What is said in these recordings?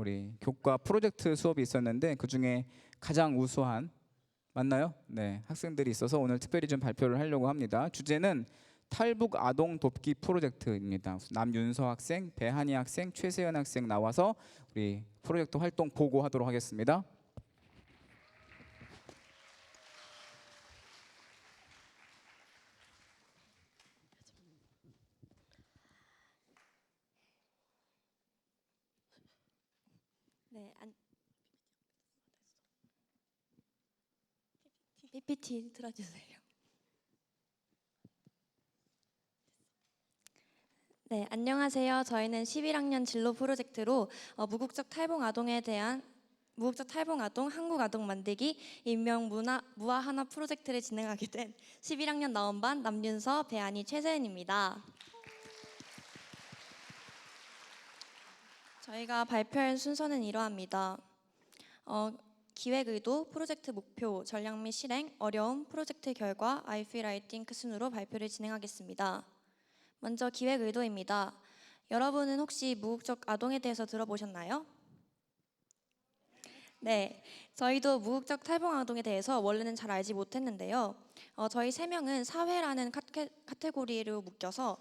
우리 교과 프로젝트 수업이 있었는데 그 중에 가장 우수한 맞나요? 네, 학생들이 있어서 오늘 특별히 좀 발표를 하려고 합니다. 주제는 탈북 아동 돕기 프로젝트입니다. 남윤서 학생, 배한희 학생, 최세연 학생 나와서 우리 프로젝트 활동 보고하도록 하겠습니다. 네, PPT 틀어주세요. 네, 안녕하세요. 저희는 11학년 진로 프로젝트로 무국적 탈북 아동에 대한 무국적 탈북 아동, 한국 아동 만들기 인명 무화 하나 프로젝트를 진행하게 된 11학년 나원반 남윤서, 배한희, 최세은입니다. 저희가 발표할 순서는 이러합니다. 기획 의도, 프로젝트 목표, 전략 및 실행, 어려움, 프로젝트 결과, I feel I think 순으로 발표를 진행하겠습니다. 먼저 기획 의도입니다. 여러분은 혹시 무국적 아동에 대해서 들어보셨나요? 네, 저희도 무국적 탈북 아동에 대해서 원래는 잘 알지 못했는데요. 저희 3명은 사회라는 카테고리로 묶여서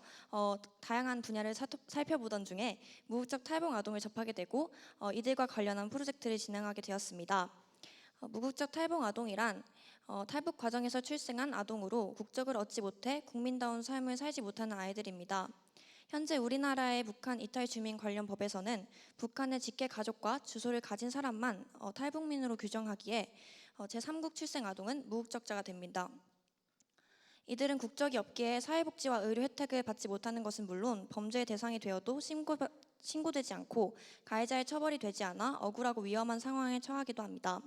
다양한 분야를 살펴보던 중에 무국적 탈북 아동을 접하게 되고 이들과 관련한 프로젝트를 진행하게 되었습니다. 무국적 탈북 아동이란 탈북 과정에서 출생한 아동으로 국적을 얻지 못해 국민다운 삶을 살지 못하는 아이들입니다. 현재 우리나라의 북한 이탈 주민 관련 법에서는 북한의 직계 가족과 주소를 가진 사람만 탈북민으로 규정하기에 제3국 출생 아동은 무국적자가 됩니다. 이들은 국적이 없기에 사회복지와 의료 혜택을 받지 못하는 것은 물론 범죄의 대상이 되어도 신고되지 않고 가해자의 처벌이 되지 않아 억울하고 위험한 상황에 처하기도 합니다.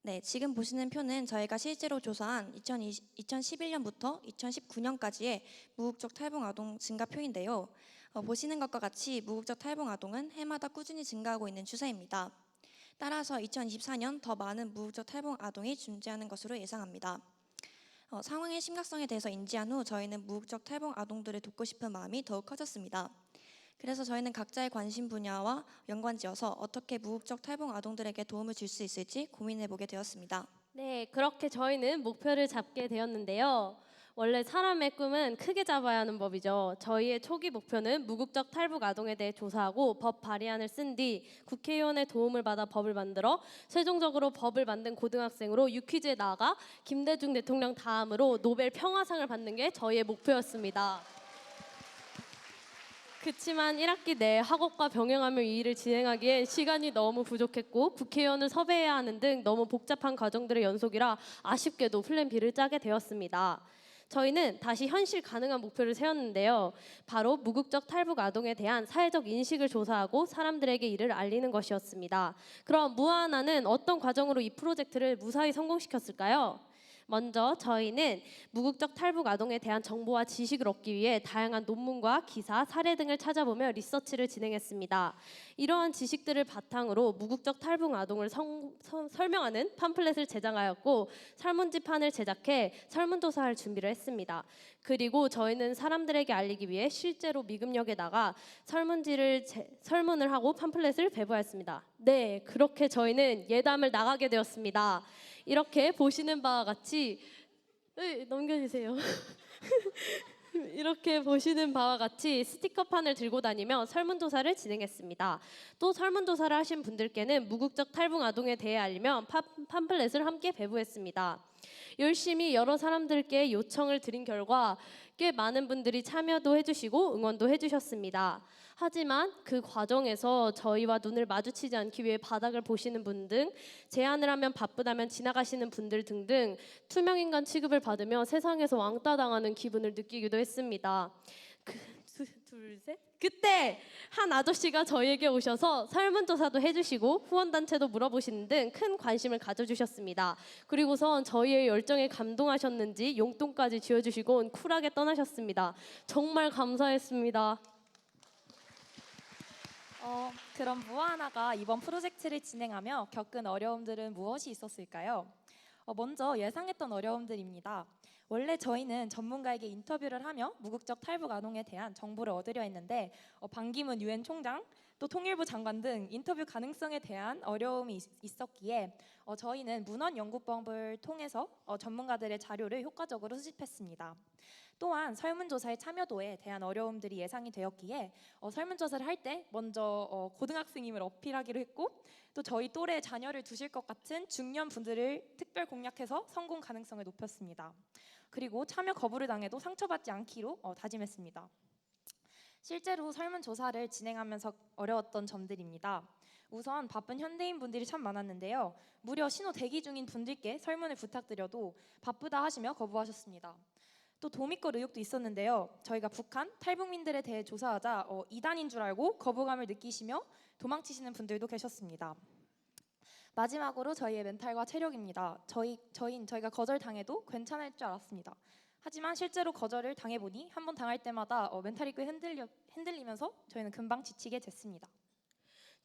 네, 지금 보시는 표는 저희가 실제로 조사한 2011년부터 2019년까지의 무국적 탈북 아동 증가표인데요. 보시는 것과 같이 무국적 탈북 아동은 해마다 꾸준히 증가하고 있는 추세입니다. 따라서 2024년 더 많은 무국적 탈북 아동이 존재하는 것으로 예상합니다. 상황의 심각성에 대해서 인지한 후 저희는 무국적 탈북 아동들을 돕고 싶은 마음이 더욱 커졌습니다. 그래서 저희는 각자의 관심 분야와 연관지어서 어떻게 무국적 탈북 아동들에게 도움을 줄 수 있을지 고민해보게 되었습니다. 네, 그렇게 저희는 목표를 잡게 되었는데요. 원래 사람의 꿈은 크게 잡아야 하는 법이죠. 저희의 초기 목표는 무국적 탈북 아동에 대해 조사하고 법 발의안을 쓴 뒤 국회의원의 도움을 받아 법을 만들어 최종적으로 법을 만든 고등학생으로 유퀴즈에 나가 김대중 대통령 다음으로 노벨 평화상을 받는 게 저희의 목표였습니다. 그치만 1학기 내 학업과 병행하며 이 일을 진행하기엔 시간이 너무 부족했고 국회의원을 섭외해야 하는 등 너무 복잡한 과정들의 연속이라 아쉽게도 플랜 B를 짜게 되었습니다. 저희는 다시 현실 가능한 목표를 세웠는데요. 바로 무국적 탈북 아동에 대한 사회적 인식을 조사하고 사람들에게 이를 알리는 것이었습니다. 그럼 무아하나는 어떤 과정으로 이 프로젝트를 무사히 성공시켰을까요? 먼저 저희는 무국적 탈북 아동에 대한 정보와 지식을 얻기 위해 다양한 논문과 기사, 사례 등을 찾아보며 리서치를 진행했습니다. 이러한 지식들을 바탕으로 무국적 탈북 아동을 설명하는 팜플렛을 제작하였고 설문지판을 제작해 설문조사할 준비를 했습니다. 그리고 저희는 사람들에게 알리기 위해 실제로 미금역에 나가 설문을 하고 팜플렛을 배부했습니다. 네, 그렇게 저희는 예담을 나가게 되었습니다. 이렇게 보시는 바와 같이 넘겨주세요. 이렇게 보시는 바와 같이 스티커판을 들고 다니며 설문조사를 진행했습니다. 또 설문조사를 하신 분들께는 무국적 탈북 아동에 대해 알리며 팜플렛을 함께 배부했습니다. 열심히 여러 사람들께 요청을 드린 결과 꽤 많은 분들이 참여도 해주시고 응원도 해주셨습니다. 하지만 그 과정에서 저희와 눈을 마주치지 않기 위해 바닥을 보시는 분 등 제안을 하면 바쁘다면 지나가시는 분들 등등 투명인간 취급을 받으며 세상에서 왕따 당하는 기분을 느끼기도 했습니다. 그때 한 아저씨가 저희에게 오셔서 설문조사도 해주시고 후원단체도 물어보시는 등 큰 관심을 가져주셨습니다. 그리고선 저희의 열정에 감동하셨는지 용돈까지 쥐어주시고 쿨하게 떠나셨습니다. 정말 감사했습니다. 그럼 무아하나가 이번 프로젝트를 진행하며 겪은 어려움들은 무엇이 있었을까요? 먼저 예상했던 어려움들입니다. 원래 저희는 전문가에게 인터뷰를 하며 무국적 탈북 아동에 대한 정보를 얻으려 했는데 반기문 유엔 총장, 또 통일부 장관 등 인터뷰 가능성에 대한 어려움이 있었기에 저희는 문헌연구법을 통해서 전문가들의 자료를 효과적으로 수집했습니다. 또한 설문조사의 참여도에 대한 어려움들이 예상이 되었기에 설문조사를 할 때 먼저 고등학생임을 어필하기로 했고, 또 저희 또래 자녀를 두실 것 같은 중년 분들을 특별 공략해서 성공 가능성을 높였습니다. 그리고 참여 거부를 당해도 상처받지 않기로 다짐했습니다. 실제로 설문조사를 진행하면서 어려웠던 점들입니다. 우선 바쁜 현대인 분들이 참 많았는데요. 무려 신호 대기 중인 분들께 설문을 부탁드려도 바쁘다 하시며 거부하셨습니다. 또 도미걸 의혹도 있었는데요. 저희가 북한 탈북민들에 대해 조사하자 이단인 줄 알고 거부감을 느끼시며 도망치시는 분들도 계셨습니다. 마지막으로 저희의 멘탈과 체력입니다. 저희가 거절당해도 괜찮을 줄 알았습니다. 하지만 실제로 거절을 당해보니 한 번 당할 때마다 멘탈이 꽤 흔들리면서 저희는 금방 지치게 됐습니다.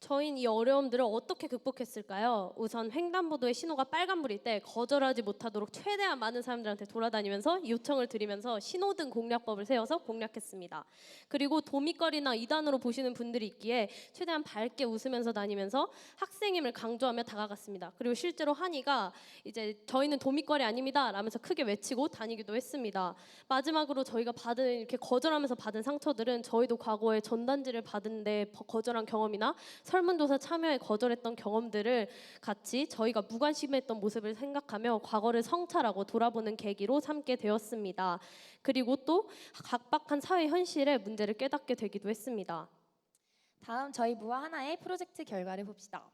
저희는 이 어려움들을 어떻게 극복했을까요? 우선 횡단보도의 신호가 빨간불일 때 거절하지 못하도록 최대한 많은 사람들한테 돌아다니면서 요청을 드리면서 신호등 공략법을 세워서 공략했습니다. 그리고 도미거리나 이단으로 보시는 분들이 있기에 최대한 밝게 웃으면서 다니면서 학생임을 강조하며 다가갔습니다. 그리고 실제로 한이가 이제 저희는 도미거리 아닙니다 라면서 크게 외치고 다니기도 했습니다. 마지막으로 저희가 이렇게 거절하면서 받은 상처들은 저희도 과거에 전단지를 받은데 거절한 경험이나 설문조사 참여에 거절했던 경험들을 같이 저희가 무관심했던 모습을 생각하며 과거를 성찰하고 돌아보는 계기로 삼게 되었습니다. 그리고 또 각박한 사회 현실의 문제를 깨닫게 되기도 했습니다. 다음 저희 무와 하나의 프로젝트 결과를 봅시다.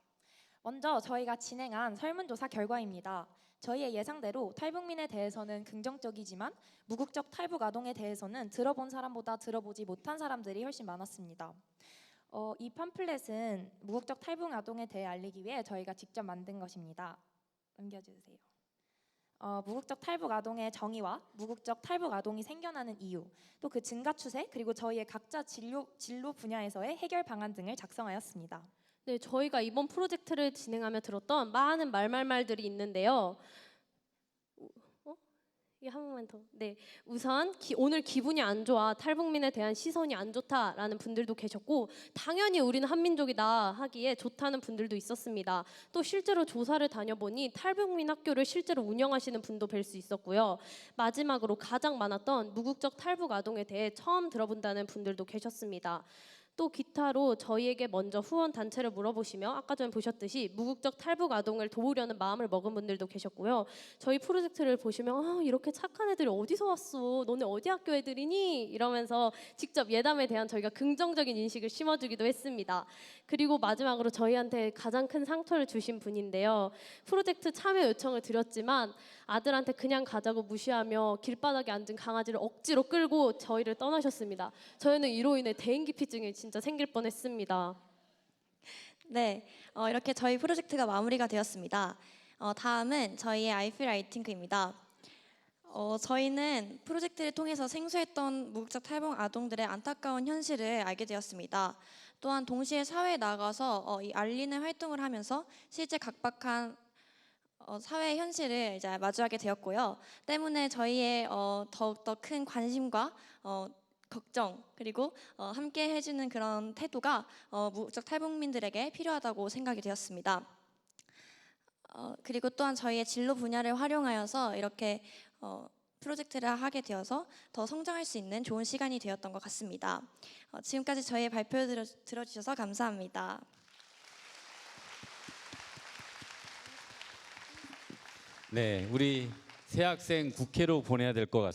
먼저 저희가 진행한 설문조사 결과입니다. 저희의 예상대로 탈북민에 대해서는 긍정적이지만 무국적 탈북 아동에 대해서는 들어본 사람보다 들어보지 못한 사람들이 훨씬 많았습니다. 이 팜플렛은 무국적 탈북 아동에 대해 알리기 위해 저희가 직접 만든 것입니다. 넘겨주세요. 무국적 탈북 아동의 정의와 무국적 탈북 아동이 생겨나는 이유, 또 그 증가 추세, 그리고 저희의 각자 진로 분야에서의 해결 방안 등을 작성하였습니다. 네, 저희가 이번 프로젝트를 진행하며 들었던 많은 말들이 있는데요. 이게 한 번만 더. 네, 우선 오늘 기분이 안 좋아, 탈북민에 대한 시선이 안 좋다라는 분들도 계셨고, 당연히 우리는 한민족이다 하기에 좋다는 분들도 있었습니다. 또 실제로 조사를 다녀보니 탈북민 학교를 실제로 운영하시는 분도 뵐 수 있었고요. 마지막으로 가장 많았던 무국적 탈북 아동에 대해 처음 들어본다는 분들도 계셨습니다. 또 기타로 저희에게 먼저 후원 단체를 물어보시며 아까 전에 보셨듯이 무국적 탈북 아동을 도우려는 마음을 먹은 분들도 계셨고요. 저희 프로젝트를 보시면 이렇게 착한 애들이 어디서 왔어? 너네 어디 학교 애들이니? 이러면서 직접 예담에 대한 저희가 긍정적인 인식을 심어주기도 했습니다. 그리고 마지막으로 저희한테 가장 큰 상처를 주신 분인데요. 프로젝트 참여 요청을 드렸지만 아들한테 그냥 가자고 무시하며 길바닥에 앉은 강아지를 억지로 끌고 저희를 떠나셨습니다. 저희는 이로 인해 대인기피증이 진짜 생길 뻔했습니다. 네, 이렇게 저희 프로젝트가 마무리가 되었습니다. 다음은 저희의 I feel I think입니다. 저희는 프로젝트를 통해서 생소했던 무국적 탈북 아동들의 안타까운 현실을 알게 되었습니다. 또한 동시에 사회에 나가서 이 알리는 활동을 하면서 실제 각박한 사회 현실을 이제 마주하게 되었고요. 때문에 저희의 더욱더 큰 관심과 걱정, 그리고 함께 해주는 그런 태도가 무국적 탈북민들에게 필요하다고 생각이 되었습니다. 그리고 또한 저희의 진로 분야를 활용하여서 이렇게 프로젝트를 하게 되어서 더 성장할 수 있는 좋은 시간이 되었던 것 같습니다. 지금까지 저희의 발표 들어주셔서 감사합니다. 네, 우리 새 학생 국회로 보내야 될 것 같습니다.